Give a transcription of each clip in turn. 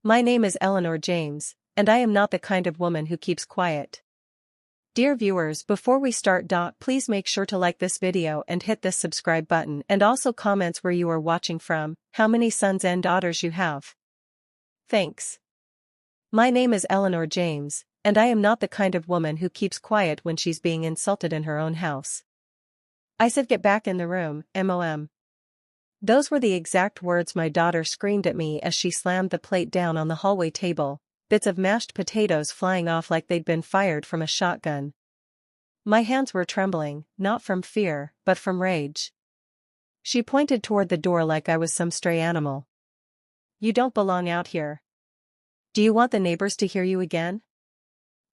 My name is Eleanor James, and I am not the kind of woman who keeps quiet. Dear viewers, before we start, please make sure to like this video and hit this subscribe button, and also comments where you are watching from, how many sons and daughters you have. Thanks. My name is Eleanor James, and I am not the kind of woman who keeps quiet when she's being insulted in her own house. I said get back in the room, mom. Those were the exact words my daughter screamed at me as she slammed the plate down on the hallway table, bits of mashed potatoes flying off like they'd been fired from a shotgun. My hands were trembling, not from fear, but from rage. She pointed toward the door like I was some stray animal. You don't belong out here. Do you want the neighbors to hear you again?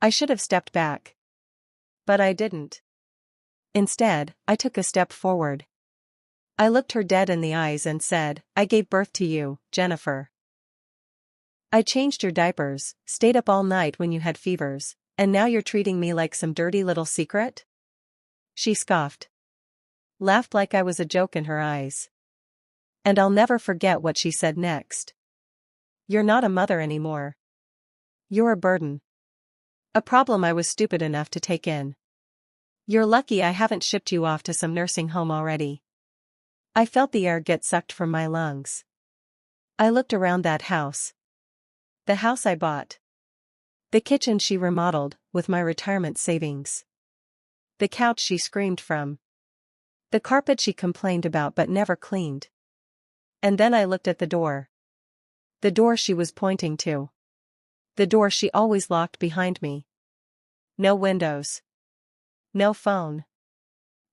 I should have stepped back. But I didn't. Instead, I took a step forward. I looked her dead in the eyes and said, I gave birth to you, Jennifer. I changed your diapers, stayed up all night when you had fevers, and now you're treating me like some dirty little secret? She scoffed. Laughed like I was a joke in her eyes. And I'll never forget what she said next. You're not a mother anymore. You're a burden. A problem I was stupid enough to take in. You're lucky I haven't shipped you off to some nursing home already. I felt the air get sucked from my lungs. I looked around that house. The house I bought. The kitchen she remodeled, with my retirement savings. The couch she screamed from. The carpet she complained about but never cleaned. And then I looked at the door. The door she was pointing to. The door she always locked behind me. No windows. No phone.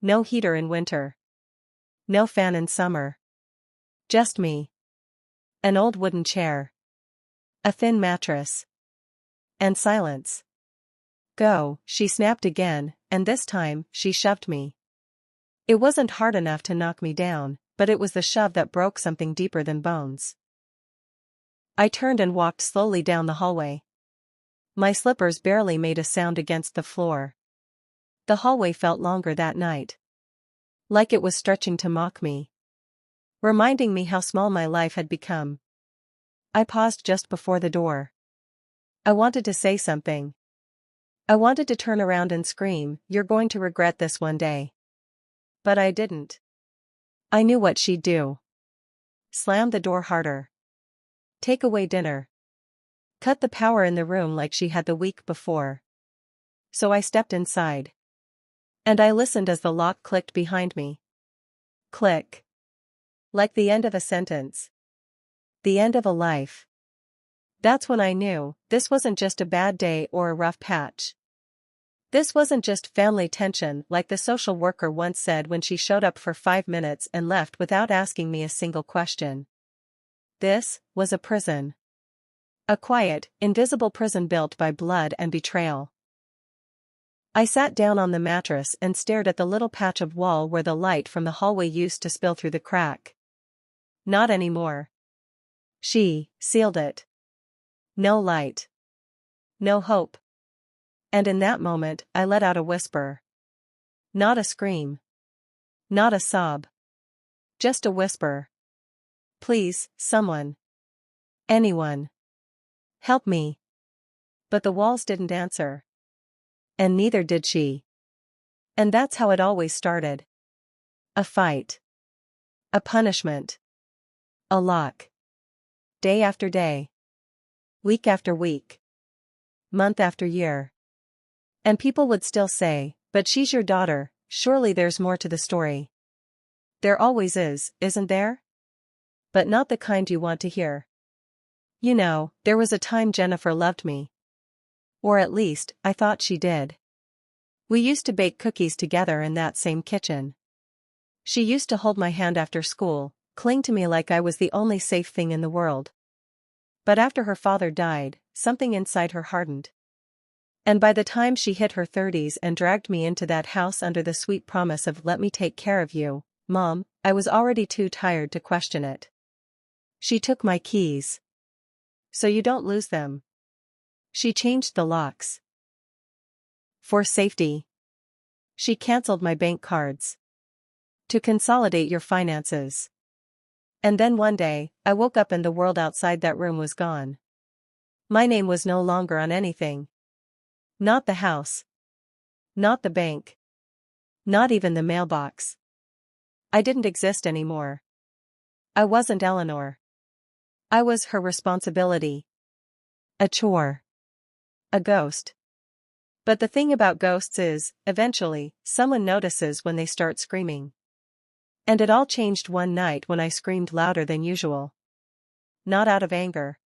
No heater in winter. No fan in summer. Just me. An old wooden chair. A thin mattress. And silence. Go, she snapped again, and this time, she shoved me. It wasn't hard enough to knock me down, but it was the shove that broke something deeper than bones. I turned and walked slowly down the hallway. My slippers barely made a sound against the floor. The hallway felt longer that night. Like it was stretching to mock me. Reminding me how small my life had become. I paused just before the door. I wanted to say something. I wanted to turn around and scream, you're going to regret this one day. But I didn't. I knew what she'd do. Slam the door harder. Take away dinner. Cut the power in the room like she had the week before. So I stepped inside. And I listened as the lock clicked behind me. Click. Like the end of a sentence. The end of a life. That's when I knew, this wasn't just a bad day or a rough patch. This wasn't just family tension like the social worker once said when she showed up for 5 minutes and left without asking me a single question. This was a prison. A quiet, invisible prison built by blood and betrayal. I sat down on the mattress and stared at the little patch of wall where the light from the hallway used to spill through the crack. Not anymore. She sealed it. No light. No hope. And in that moment, I let out a whisper. Not a scream. Not a sob. Just a whisper. Please, someone. Anyone. Help me. But the walls didn't answer. And neither did she. And that's how it always started. A fight. A punishment. A lock. Day after day. Week after week. Month after year. And people would still say, but she's your daughter, surely there's more to the story. There always is, isn't there? But not the kind you want to hear. You know, there was a time Jennifer loved me. Or at least, I thought she did. We used to bake cookies together in that same kitchen. She used to hold my hand after school, cling to me like I was the only safe thing in the world. But after her father died, something inside her hardened. And by the time she hit her 30s and dragged me into that house under the sweet promise of let me take care of you, Mom, I was already too tired to question it. She took my keys. So you don't lose them. She changed the locks. For safety. She canceled my bank cards. To consolidate your finances. And then one day, I woke up and the world outside that room was gone. My name was no longer on anything. Not the house. Not the bank. Not even the mailbox. I didn't exist anymore. I wasn't Eleanor. I was her responsibility. A chore. A ghost. But the thing about ghosts is, eventually, someone notices when they start screaming. And it all changed one night when I screamed louder than usual. Not out of anger.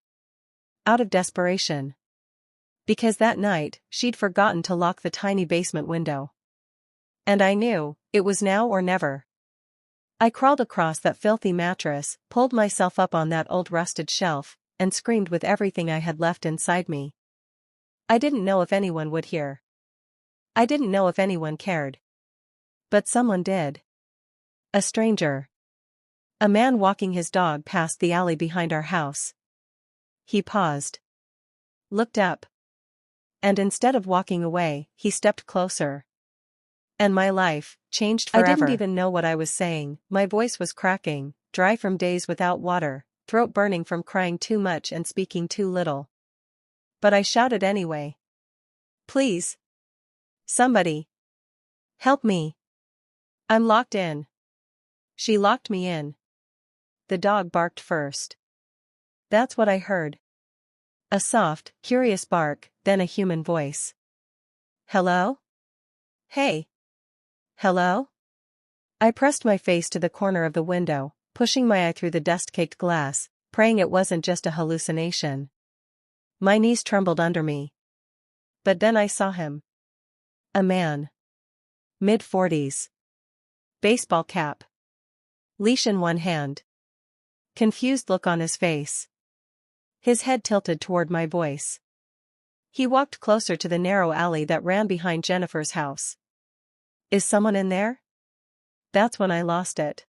Out of desperation. Because that night, she'd forgotten to lock the tiny basement window. And I knew, it was now or never. I crawled across that filthy mattress, pulled myself up on that old rusted shelf, and screamed with everything I had left inside me. I didn't know if anyone would hear. I didn't know if anyone cared. But someone did. A stranger. A man walking his dog past the alley behind our house. He paused. Looked up. And instead of walking away, he stepped closer. And my life changed forever. I didn't even know what I was saying, my voice was cracking, dry from days without water, throat burning from crying too much and speaking too little. But I shouted anyway. Please. Somebody. Help me. I'm locked in. She locked me in. The dog barked first. That's what I heard. A soft, curious bark, then a human voice. Hello? Hey. Hello? I pressed my face to the corner of the window, pushing my eye through the dust-caked glass, praying it wasn't just a hallucination. My knees trembled under me. But then I saw him. A man. Mid-40s. Baseball cap. Leash in one hand. Confused look on his face. His head tilted toward my voice. He walked closer to the narrow alley that ran behind Jennifer's house. Is someone in there? That's when I lost it.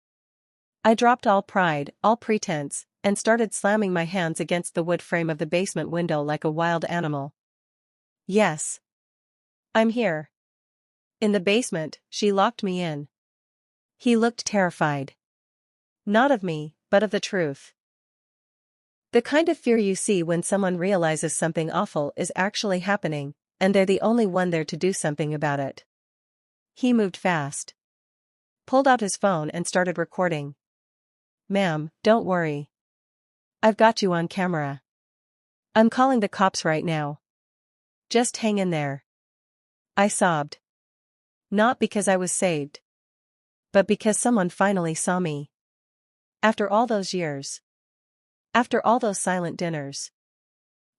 I dropped all pride, all pretense, and started slamming my hands against the wood frame of the basement window like a wild animal. Yes. I'm here. In the basement, she locked me in. He looked terrified. Not of me, but of the truth. The kind of fear you see when someone realizes something awful is actually happening, and they're the only one there to do something about it. He moved fast. Pulled out his phone and started recording. Ma'am, don't worry. I've got you on camera. I'm calling the cops right now. Just hang in there. I sobbed. Not because I was saved. But because someone finally saw me. After all those years. After all those silent dinners.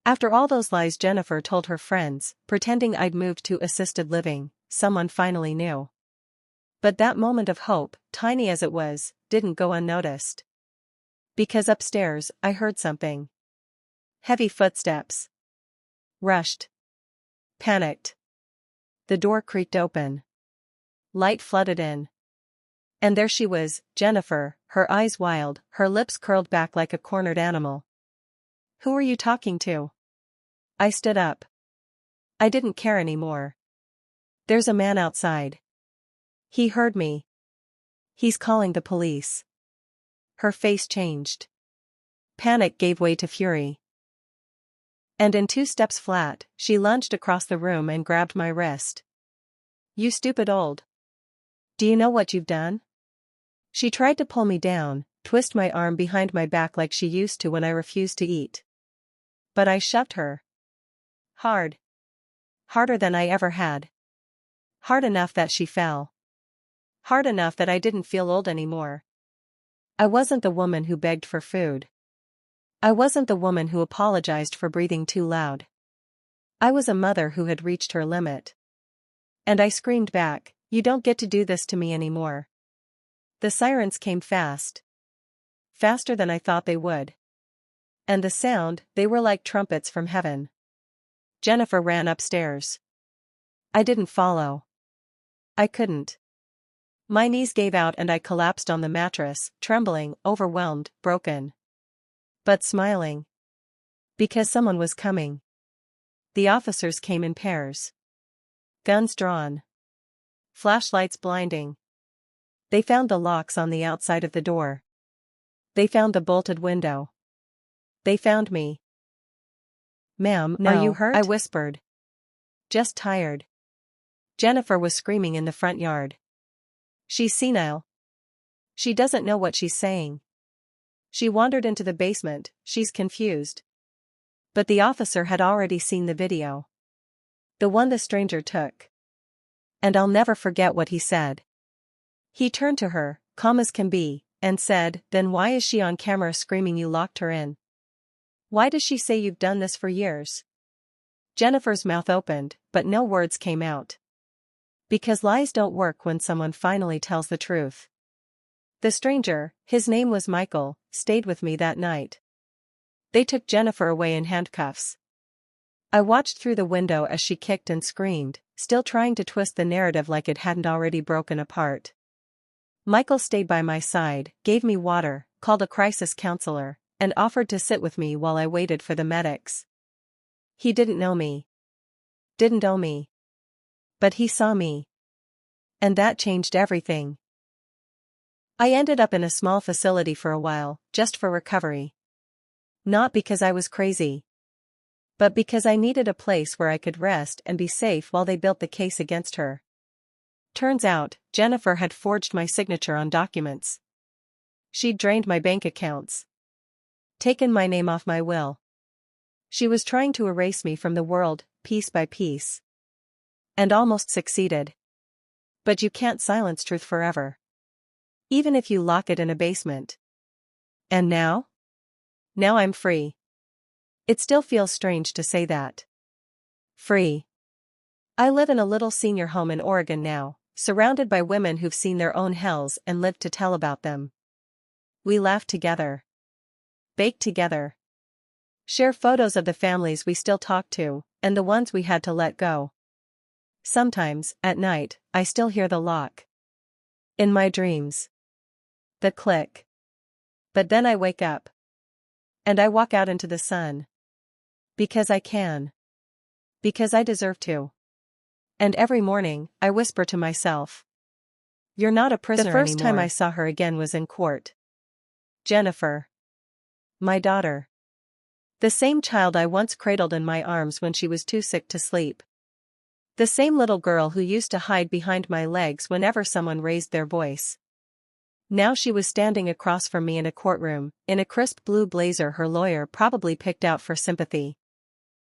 After all those lies Jennifer told her friends, pretending I'd moved to assisted living, someone finally knew. But that moment of hope, tiny as it was, didn't go unnoticed. Because upstairs, I heard something. Heavy footsteps. Rushed. Panicked. The door creaked open. Light flooded in. And there she was, Jennifer, her eyes wild, her lips curled back like a cornered animal. Who are you talking to? I stood up. I didn't care anymore. There's a man outside. He heard me. He's calling the police. Her face changed. Panic gave way to fury. And in 2 steps flat, she lunged across the room and grabbed my wrist. You stupid old. Do you know what you've done? She tried to pull me down, twist my arm behind my back like she used to when I refused to eat. But I shoved her. Hard. Harder than I ever had. Hard enough that she fell. Hard enough that I didn't feel old anymore. I wasn't the woman who begged for food. I wasn't the woman who apologized for breathing too loud. I was a mother who had reached her limit. And I screamed back, you don't get to do this to me anymore. The sirens came fast. Faster than I thought they would. And the sound, they were like trumpets from heaven. Jennifer ran upstairs. I didn't follow. I couldn't. My knees gave out and I collapsed on the mattress, trembling, overwhelmed, broken. But smiling. Because someone was coming. The officers came in pairs. Guns drawn. Flashlights blinding. They found the locks on the outside of the door. They found the bolted window. They found me. Ma'am, No, are you hurt? I I whispered. Just tired. Jennifer was screaming in the front yard. She's senile. She doesn't know what she's saying. She wandered into the basement, she's confused. But the officer had already seen the video. The one the stranger took. And I'll never forget what he said. He turned to her, calm as can be, and said, "Then why is she on camera screaming you locked her in? Why does she say you've done this for years?" Jennifer's mouth opened, but no words came out. Because lies don't work when someone finally tells the truth. The stranger, his name was Michael, stayed with me that night. They took Jennifer away in handcuffs. I watched through the window as she kicked and screamed, still trying to twist the narrative like it hadn't already broken apart. Michael stayed by my side, gave me water, called a crisis counselor, and offered to sit with me while I waited for the medics. He didn't know me. Didn't owe me. But he saw me. And that changed everything. I ended up in a small facility for a while, just for recovery. Not because I was crazy. But because I needed a place where I could rest and be safe while they built the case against her. Turns out, Jennifer had forged my signature on documents. She'd drained my bank accounts. Taken my name off my will. She was trying to erase me from the world, piece by piece. And almost succeeded. But you can't silence truth forever. Even if you lock it in a basement. And now? Now I'm free. It still feels strange to say that. Free. I live in a little senior home in Oregon now, surrounded by women who've seen their own hells and lived to tell about them. We laugh together. Bake together. Share photos of the families we still talk to, and the ones we had to let go. Sometimes, at night, I still hear the lock. In my dreams. The click. But then I wake up. And I walk out into the sun. Because I can. Because I deserve to. And every morning, I whisper to myself. You're not a prisoner anymore. The first time I saw her again was in court. Jennifer. My daughter. The same child I once cradled in my arms when she was too sick to sleep. The same little girl who used to hide behind my legs whenever someone raised their voice. Now she was standing across from me in a courtroom, in a crisp blue blazer her lawyer probably picked out for sympathy.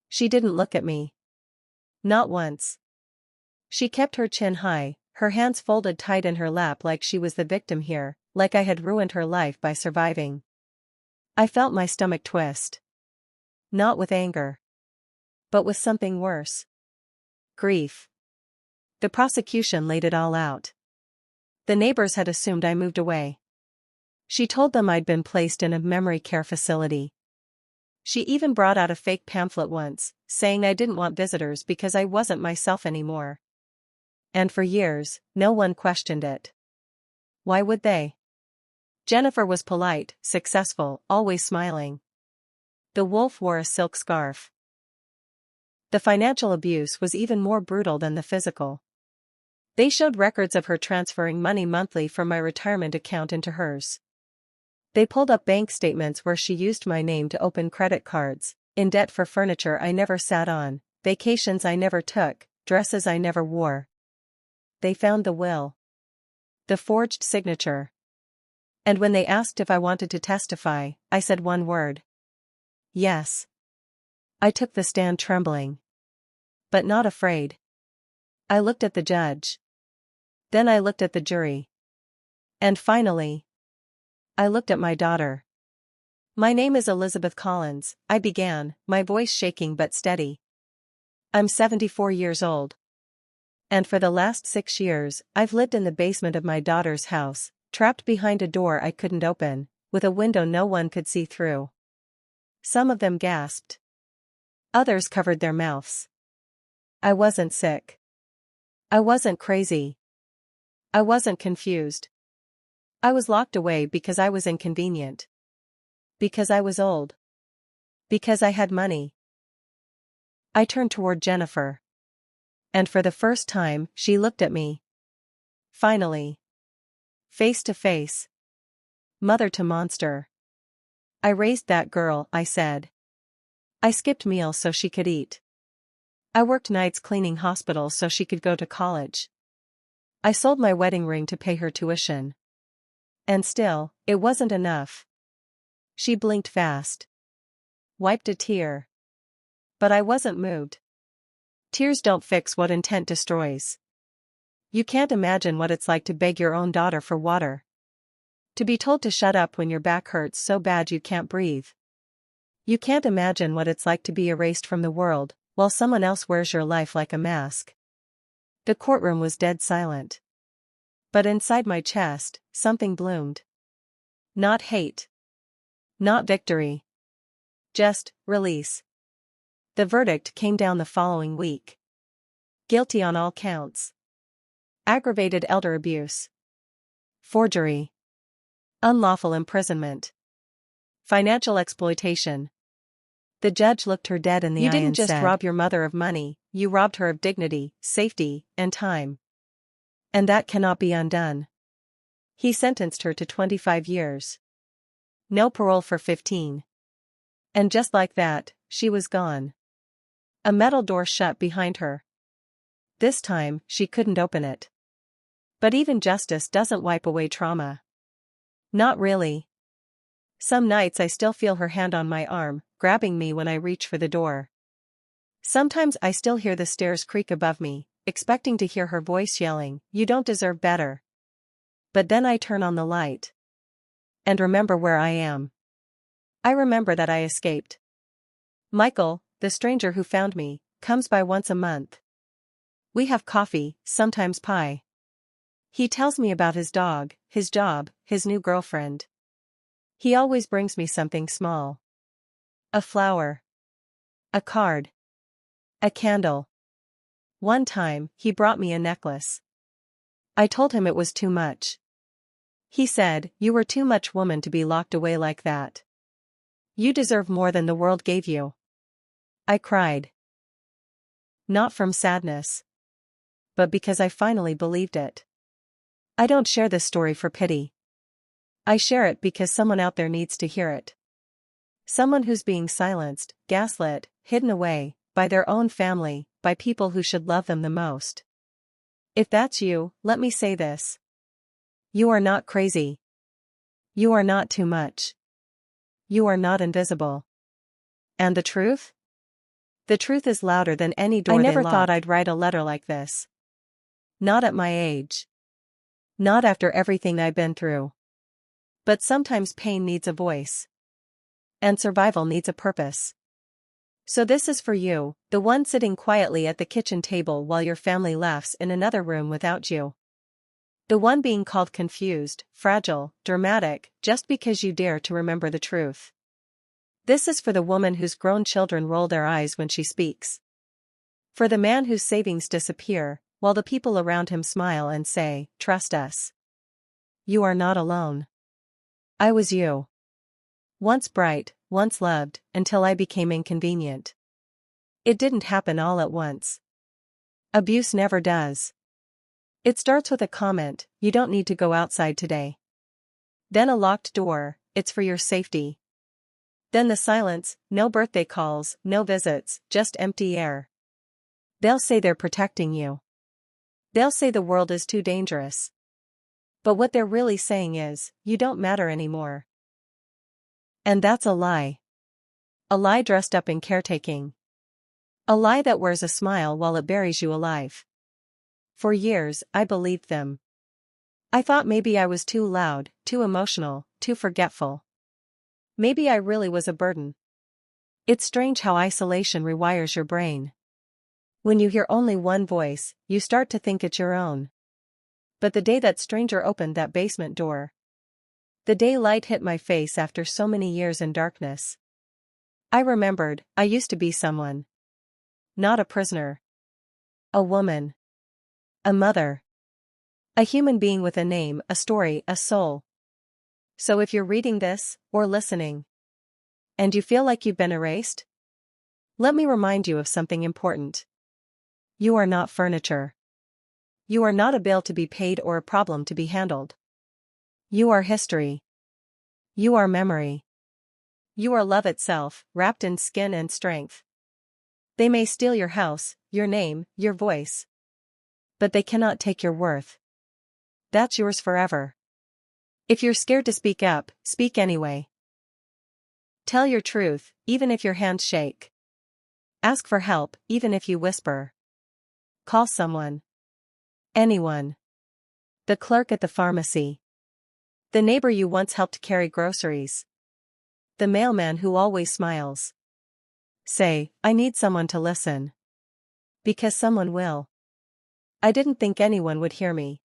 She didn't look at me. Not once. She kept her chin high, her hands folded tight in her lap like she was the victim here, like I had ruined her life by surviving. I felt my stomach twist. Not with anger. But with something worse. Grief. The prosecution laid it all out. The neighbors had assumed I moved away. She told them I'd been placed in a memory care facility. She even brought out a fake pamphlet once, saying I didn't want visitors because I wasn't myself anymore. And for years, no one questioned it. Why would they? Jennifer was polite, successful, always smiling. The wolf wore a silk scarf. The financial abuse was even more brutal than the physical. They showed records of her transferring money monthly from my retirement account into hers. They pulled up bank statements where she used my name to open credit cards, in debt for furniture I never sat on, vacations I never took, dresses I never wore. They found the will. The forged signature. And when they asked if I wanted to testify, I said one word. Yes. I took the stand trembling. But not afraid. I looked at the judge. Then I looked at the jury. And finally, I looked at my daughter. My name is Elizabeth Collins, I began, my voice shaking but steady. I'm 74 years old. And for the last 6 years, I've lived in the basement of my daughter's house, trapped behind a door I couldn't open, with a window no one could see through. Some of them gasped. Others covered their mouths. I wasn't sick. I wasn't crazy. I wasn't confused. I was locked away because I was inconvenient. Because I was old. Because I had money. I turned toward Jennifer. And for the first time, she looked at me. Finally. Face to face. Mother to monster. I raised that girl, I said. I skipped meals so she could eat. I worked nights cleaning hospitals so she could go to college. I sold my wedding ring to pay her tuition. And still, it wasn't enough. She blinked fast. Wiped a tear. But I wasn't moved. Tears don't fix what intent destroys. You can't imagine what it's like to beg your own daughter for water. To be told to shut up when your back hurts so bad you can't breathe. You can't imagine what it's like to be erased from the world, while someone else wears your life like a mask. The courtroom was dead silent. But inside my chest, something bloomed. Not hate. Not victory. Just release. The verdict came down the following week. Guilty on all counts. Aggravated elder abuse. Forgery. Unlawful imprisonment. Financial exploitation. The judge looked her dead in the eye and said, "You didn't just rob your mother of money, you robbed her of dignity, safety, and time. And that cannot be undone." He sentenced her to 25 years. No parole for 15. And just like that, she was gone. A metal door shut behind her. This time, she couldn't open it. But even justice doesn't wipe away trauma. Not really. Some nights I still feel her hand on my arm, grabbing me when I reach for the door. Sometimes I still hear the stairs creak above me, expecting to hear her voice yelling, "You don't deserve better." But then I turn on the light. And remember where I am. I remember that I escaped. Michael, the stranger who found me, comes by once a month. We have coffee, sometimes pie. He tells me about his dog, his job, his new girlfriend. He always brings me something small. A flower. A card. A candle. One time, he brought me a necklace. I told him it was too much. He said, "You were too much woman to be locked away like that. You deserve more than the world gave you." I cried. Not from sadness. But because I finally believed it. I don't share this story for pity. I share it because someone out there needs to hear it. Someone who's being silenced, gaslit, hidden away, by their own family, by people who should love them the most. If that's you, let me say this. You are not crazy. You are not too much. You are not invisible. And the truth? The truth is louder than any door they lock. I never thought I'd write a letter like this. Not at my age. Not after everything I've been through. But sometimes pain needs a voice. And survival needs a purpose. So this is for you, the one sitting quietly at the kitchen table while your family laughs in another room without you. The one being called confused, fragile, dramatic, just because you dare to remember the truth. This is for the woman whose grown children roll their eyes when she speaks. For the man whose savings disappear, while the people around him smile and say, "Trust us." You are not alone. I was you. Once bright, once loved, until I became inconvenient. It didn't happen all at once. Abuse never does. It starts with a comment, "You don't need to go outside today." Then a locked door, "It's for your safety." Then the silence, no birthday calls, no visits, just empty air. They'll say they're protecting you. They'll say the world is too dangerous. But what they're really saying is, you don't matter anymore. And that's a lie. A lie dressed up in caretaking. A lie that wears a smile while it buries you alive. For years, I believed them. I thought maybe I was too loud, too emotional, too forgetful. Maybe I really was a burden. It's strange how isolation rewires your brain. When you hear only one voice, you start to think it's your own. But the day that stranger opened that basement door. The day light hit my face after so many years in darkness. I remembered, I used to be someone. Not a prisoner. A woman. A mother. A human being with a name, a story, a soul. So if you're reading this, or listening, and you feel like you've been erased, let me remind you of something important. You are not furniture. You are not a bill to be paid or a problem to be handled. You are history. You are memory. You are love itself, wrapped in skin and strength. They may steal your house, your name, your voice. But they cannot take your worth. That's yours forever. If you're scared to speak up, speak anyway. Tell your truth, even if your hands shake. Ask for help, even if you whisper. Call someone. Anyone. The clerk at the pharmacy. The neighbor you once helped carry groceries. The mailman who always smiles. Say, I need someone to listen. Because someone will. I didn't think anyone would hear me.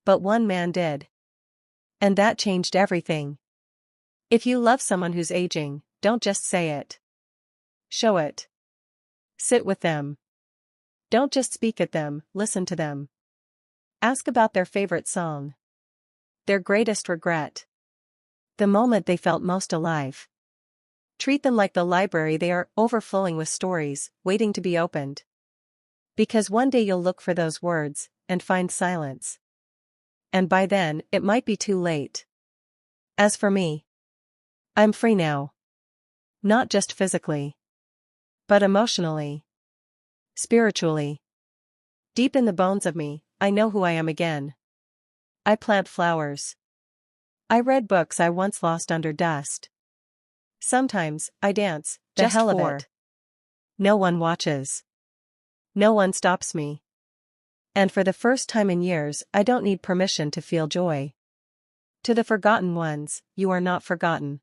But one man did. And that changed everything. If you love someone who's aging, don't just say it. Show it. Sit with them. Don't just speak at them, listen to them. Ask about their favorite song. Their greatest regret. The moment they felt most alive. Treat them like the library they are, overflowing with stories, waiting to be opened. Because one day you'll look for those words, and find silence. And by then, it might be too late. As for me, I'm free now. Not just physically. But emotionally. Spiritually. Deep in the bones of me, I know who I am again. I plant flowers. I read books I once lost under dust. Sometimes, I dance, the just hell of it. No one watches. No one stops me. And for the first time in years, I don't need permission to feel joy. To the forgotten ones, you are not forgotten.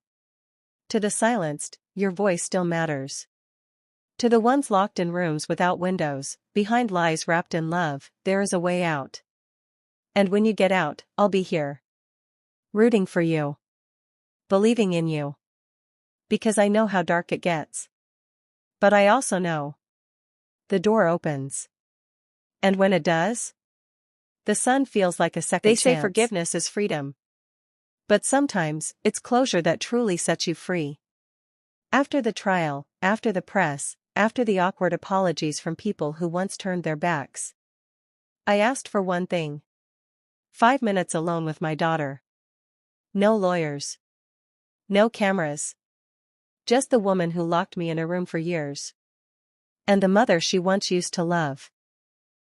To the silenced, your voice still matters. To the ones locked in rooms without windows, behind lies wrapped in love, there is a way out. And when you get out, I'll be here. Rooting for you. Believing in you. Because I know how dark it gets. But I also know. The door opens. And when it does, the sun feels like a second chance. They say forgiveness is freedom. But sometimes, it's closure that truly sets you free. After the trial, after the press, after the awkward apologies from people who once turned their backs, I asked for one thing. 5 minutes alone with my daughter. No lawyers. No cameras. Just the woman who locked me in a room for years. And the mother she once used to love.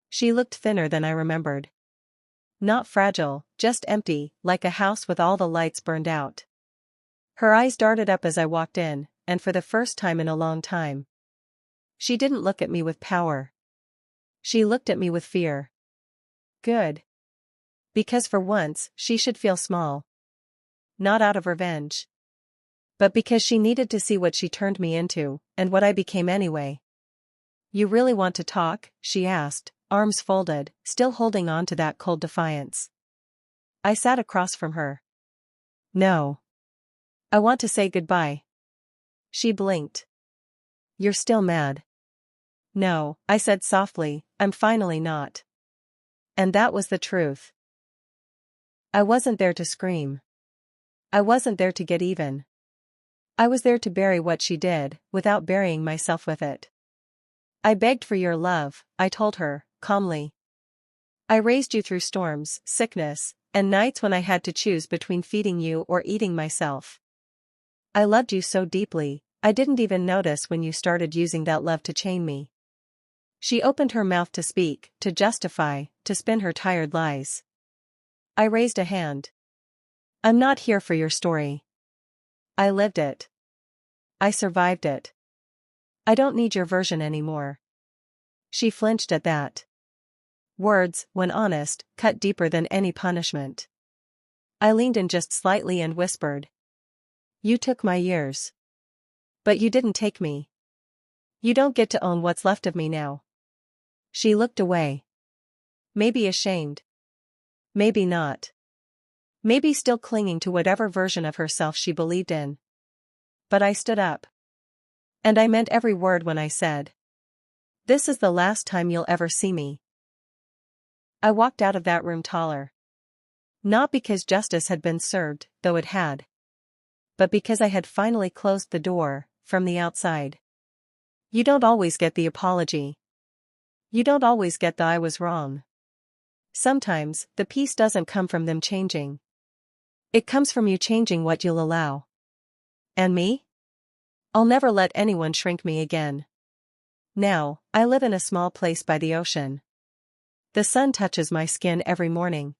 She looked thinner than I remembered. Not fragile, just empty, like a house with all the lights burned out. Her eyes darted up as I walked in, and for the first time in a long time. She didn't look at me with power. She looked at me with fear. Good. Because for once, she should feel small. Not out of revenge. But because she needed to see what she turned me into, and what I became anyway. You really want to talk? She asked, arms folded, still holding on to that cold defiance. I sat across from her. No. I want to say goodbye. She blinked. You're still mad. No, I said softly, I'm finally not. And that was the truth. I wasn't there to scream. I wasn't there to get even. I was there to bury what she did, without burying myself with it. I begged for your love, I told her, calmly. I raised you through storms, sickness, and nights when I had to choose between feeding you or eating myself. I loved you so deeply, I didn't even notice when you started using that love to chain me. She opened her mouth to speak, to justify, to spin her tired lies. I raised a hand. I'm not here for your story. I lived it. I survived it. I don't need your version anymore. She flinched at that. Words, when honest, cut deeper than any punishment. I leaned in just slightly and whispered. You took my years. But you didn't take me. You don't get to own what's left of me now. She looked away. Maybe ashamed. Maybe not. Maybe still clinging to whatever version of herself she believed in. But I stood up. And I meant every word when I said, this is the last time you'll ever see me. I walked out of that room taller. Not because justice had been served, though it had. But because I had finally closed the door, from the outside. You don't always get the apology. You don't always get the I was wrong. Sometimes, the peace doesn't come from them changing. It comes from you changing what you'll allow. And me? I'll never let anyone shrink me again. Now, I live in a small place by the ocean. The sun touches my skin every morning.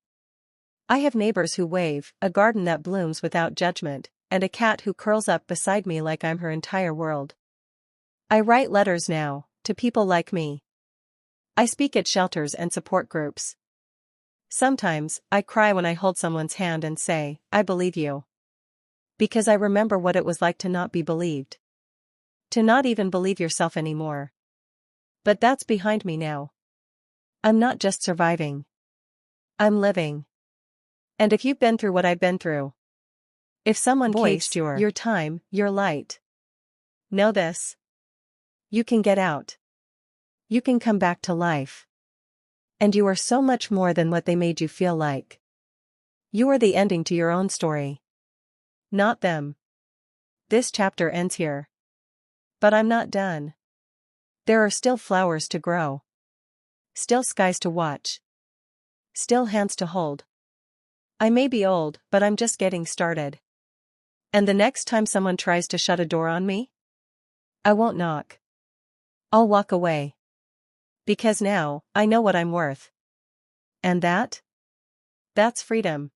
I have neighbors who wave, a garden that blooms without judgment, and a cat who curls up beside me like I'm her entire world. I write letters now, to people like me. I speak at shelters and support groups. Sometimes, I cry when I hold someone's hand and say, I believe you. Because I remember what it was like to not be believed. To not even believe yourself anymore. But that's behind me now. I'm not just surviving. I'm living. And if you've been through what I've been through, if someone caged your time, your light, know this. You can get out. You can come back to life. And you are so much more than what they made you feel like. You are the ending to your own story. Not them. This chapter ends here. But I'm not done. There are still flowers to grow. Still skies to watch. Still hands to hold. I may be old, but I'm just getting started. And the next time someone tries to shut a door on me, I won't knock. I'll walk away. Because now, I know what I'm worth. And that's freedom.